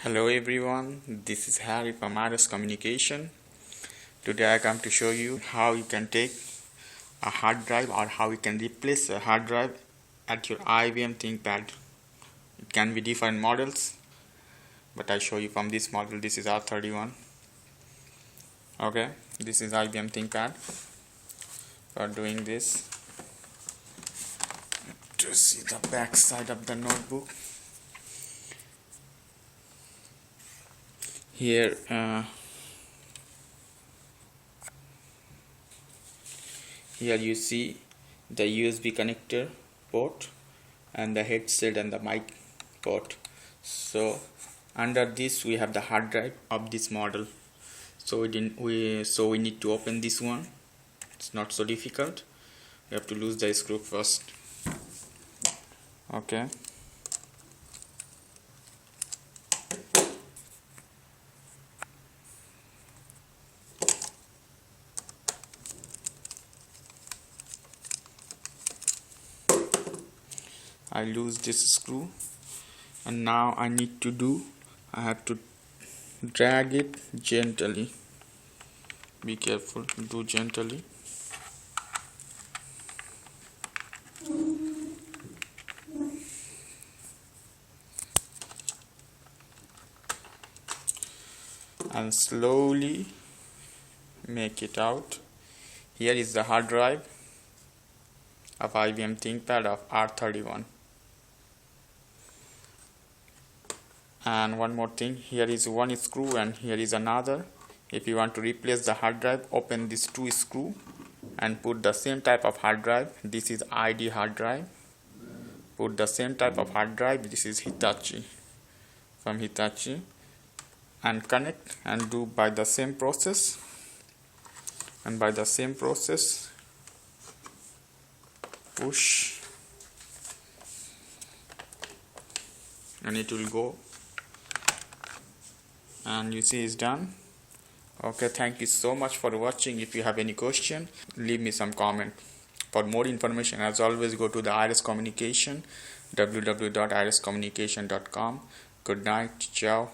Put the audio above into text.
Hello everyone, this is Harry from Aires Communication. Today I come to show you how you can take a hard drive or how you can replace a hard drive at your IBM ThinkPad. It can be different models, but I show you from this model. This is R31. Okay, this is IBM ThinkPad. For doing this, to see the back side of the notebook. Here you see the USB connector port and the headset and the mic port. So under this we have the hard drive of this model. So we need to open this one. It's not so difficult. We have to lose the screw first. Okay. I lose this screw, and now I have to drag it gently. Be careful, do gently. And slowly make it out. Here is the hard drive of IBM ThinkPad of R31. And one more thing, here is one screw and here is another. If you want to replace the hard drive, open these two screws and put the same type of hard drive. This is ID hard drive. Put the same type of hard drive. This is Hitachi, from Hitachi, and connect and do by the same process. And by the same process, push, and it will go. And you see it's done. Okay, thank you so much for watching. If you have any question, leave me some comment. For more information, as always, go to the Aires Communication, www.airescommunication.com. Good night, ciao.